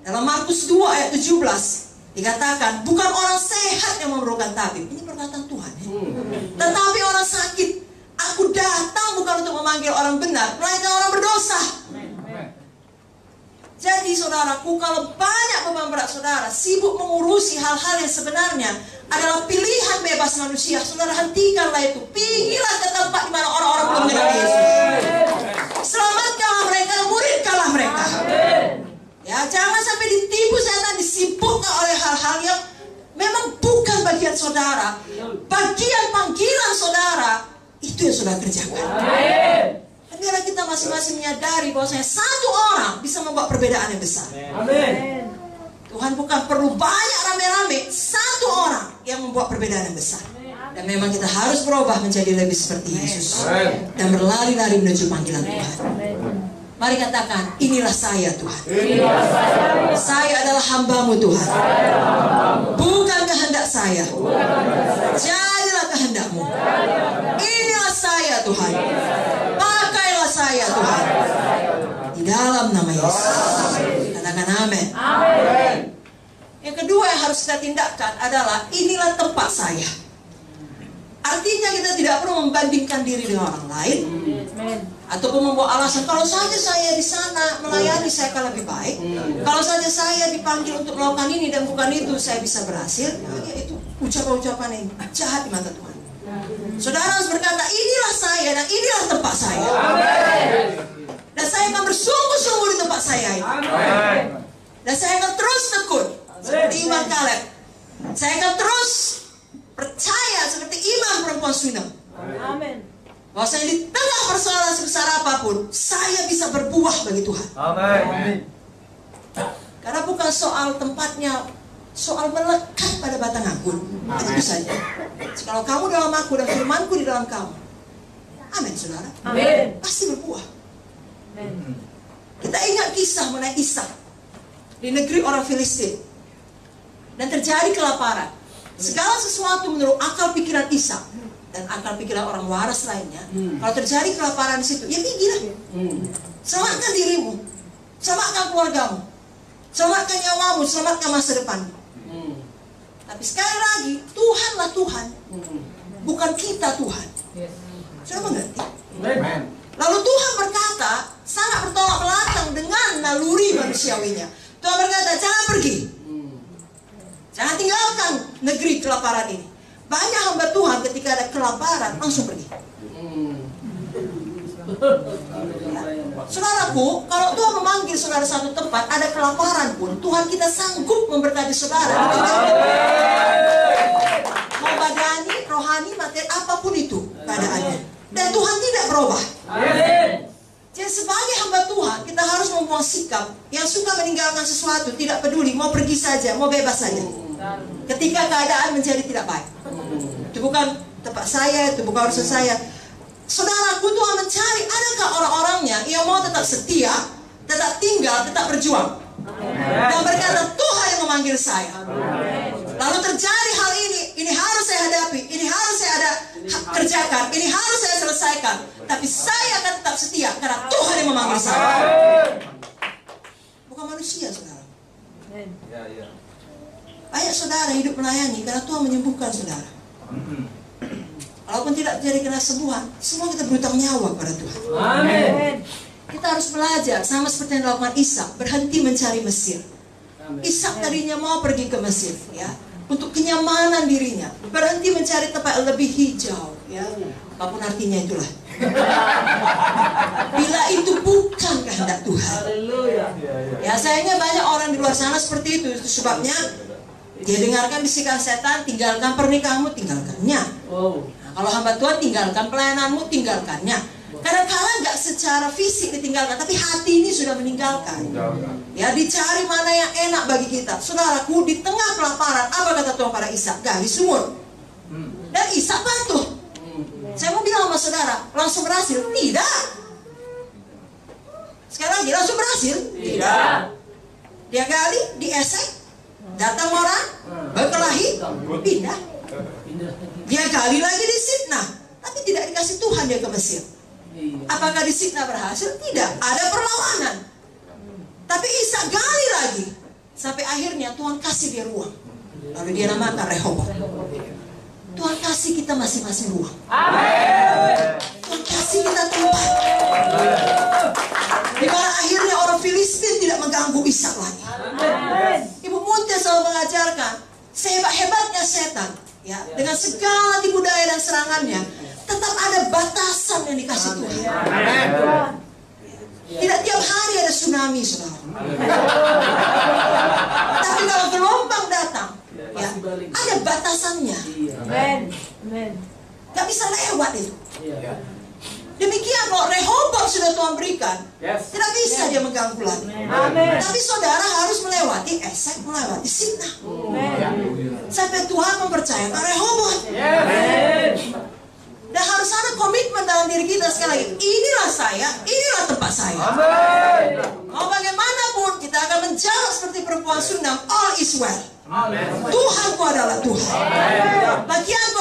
Dalam Markus 2 ayat 17 dikatakan, bukan orang sehat yang memerlukan tabib. Ini perkataan Tuhan ya. Tetapi orang sakit. Aku datang bukan untuk memanggil orang benar, melainkan orang berdosa. Jadi saudaraku, kalau banyak beban berat saudara sibuk mengurusi hal-hal yang sebenarnya adalah pilihan bebas manusia, saudara hentikanlah itu. Pergilah ke tempat di mana orang-orang belum mengenal Yesus. Selamatkanlah mereka, muridkanlah mereka. Ya, jangan sampai ditipu setan, disibukkan oleh hal-hal yang memang bukan bagian saudara. Bagian panggilan saudara, itu yang saudara kerjakan. Dan biarlah kita masing-masing menyadari bahwasanya satu orang bisa membuat perbedaan yang besar. Amin. Tuhan bukan perlu banyak rame-rame, satu orang yang membuat perbedaan yang besar. Dan memang kita harus berubah menjadi lebih seperti Yesus dan berlari-lari menuju panggilan Tuhan. Mari katakan, inilah saya Tuhan. Saya adalah hamba-Mu Tuhan. Bukan kehendak saya, jadilah kehendak-Mu. Inilah saya Tuhan. Pakailah saya Tuhan. Di dalam nama Yesus. Katakan amin. Yang kedua yang harus kita tindakan adalah, inilah tempat saya. Artinya kita tidak perlu membandingkan diri dengan orang lain, ataupun membawa alasan, kalau saja saya di sana melayani saya akan lebih baik, kalau saja saya dipanggil untuk melakukan ini dan bukan itu saya bisa berhasil. Ya, itu ucapan-ucapan yang jahat di mata Tuhan. Saudara harus berkata, inilah saya dan inilah tempat saya. Dan saya akan bersungguh-sungguh di tempat saya ini. Dan saya akan terus tekun seperti iman Kaleb. Saya akan terus percaya seperti iman perempuan Sunem. Amin. Bahwa saya di tengah persoalan sebesar apapun, saya bisa berbuah bagi Tuhan. Amin. Karena bukan soal tempatnya, soal melekat pada batang anggur. Itu saja. Kalau kamu dalam aku dan firmanku di dalam kamu, amin saudara. Amin. Pasti berbuah. Amin. Kita ingat kisah mengenai Ishak di negeri orang Filistin, dan terjadi kelaparan. Segala sesuatu menurut akal pikiran Ishak dan akal pikiran orang waras lainnya, kalau terjadi kelaparan di situ, ya pergilah. Selamatkan dirimu, selamatkan keluargamu, selamatkan nyawamu, selamatkan masa depanmu. Tapi sekali lagi, Tuhanlah Tuhan, bukan kita Tuhan. Sudah mengerti? Lalu Tuhan berkata, sangat bertolak belakang dengan naluri manusiawinya. Tuhan berkata, jangan pergi. Jangan tinggalkan negeri kelaparan ini. Banyak hamba Tuhan ketika ada kelaparan langsung pergi. Saudaraku, kalau Tuhan memanggil saudara satu tempat, ada kelaparan pun, Tuhan kita sanggup memberkati saudara. Mau badani, rohani, materi, apapun itu keadaannya. Dan Tuhan tidak berubah. Jadi sebagai hamba Tuhan, kita harus membuat sikap yang suka meninggalkan sesuatu, tidak peduli, mau pergi saja, mau bebas saja. Ketika keadaan menjadi tidak baik, itu bukan tempat saya, itu bukan urusan saya. Saudaraku, Tuhan mencari adakah orang-orangnya yang mau tetap setia, tetap tinggal, tetap berjuang, dan berkata Tuhan yang memanggil saya. Lalu terjadi hal ini harus saya hadapi, ini harus saya kerjakan, ini harus saya selesaikan, tapi saya akan tetap setia karena Tuhan yang memanggil saya, bukan manusia. Saudara, banyak saudara hidup melayani karena Tuhan menyembuhkan saudara. Walaupun tidak terjadi kesembuhan, semua kita berhutang nyawa kepada Tuhan. Amin. Kita harus belajar sama seperti yang dilakukan Ishak, berhenti mencari Mesir. Ishak tadinya mau pergi ke Mesir, ya, untuk kenyamanan dirinya, berhenti mencari tempat yang lebih hijau, ya, apapun artinya itulah. Bila itu bukan kehendak Tuhan. Ya, sayangnya banyak orang di luar sana seperti itu. Itu sebabnya dia dengarkan bisikan setan, tinggalkan pernikahanmu, tinggalkannya. Nah, kalau hamba Tuhan, tinggalkan pelayananmu, tinggalkannya. Kadang-kadang nggak secara fisik ditinggalkan, tapi hati ini sudah meninggalkan. Ya, dicari mana yang enak bagi kita. Saudaraku, di tengah kelaparan, apa kata Tuhan pada Ishak? Gali sumur. Dan Ishak patuh. Saya mau bilang sama saudara, langsung berhasil? Tidak. Sekali lagi, langsung berhasil? Tidak. Dia gali, diesek, datang orang, berkelahi, pindah. Dia gali lagi di Sitnah, tapi tidak dikasih Tuhan dia ke Mesir. Apakah di Sitnah berhasil? Tidak, ada perlawanan. Tapi Ishak gali lagi, Sampai akhirnya Tuhan kasih dia ruang. Lalu dia namakan Rehoboam. Tuhan kasih kita masing-masing ruang. Tuhan kasih kita tempat. Di mana akhirnya orang Filistin tidak mengganggu Ishak lagi. Ibu Munte selalu mengajarkan, sehebat-hebatnya setan, ya, dengan segala tipu daya dan serangannya, tetap ada batasan yang dikasih Tuhan. Tidak tiap hari ada tsunami, saudara. Tapi kalau gelombang datang, ya, ada batasannya. Gak bisa lewat itu. Demikian kalau Rehoboam sudah Tuhan berikan, tidak bisa dia mengganggu lagi. Tapi saudara harus melewati Esek, melewati Sitnah. Sampai Tuhan mempercayakan Rehoboam. Dan harus ada komitmen dalam diri kita sekali lagi. Inilah saya, inilah tempat saya. Mau bagaimanapun kita akan menjawab seperti perempuan Sunam, all is well. Tuhanku adalah Tuhan. Bagianku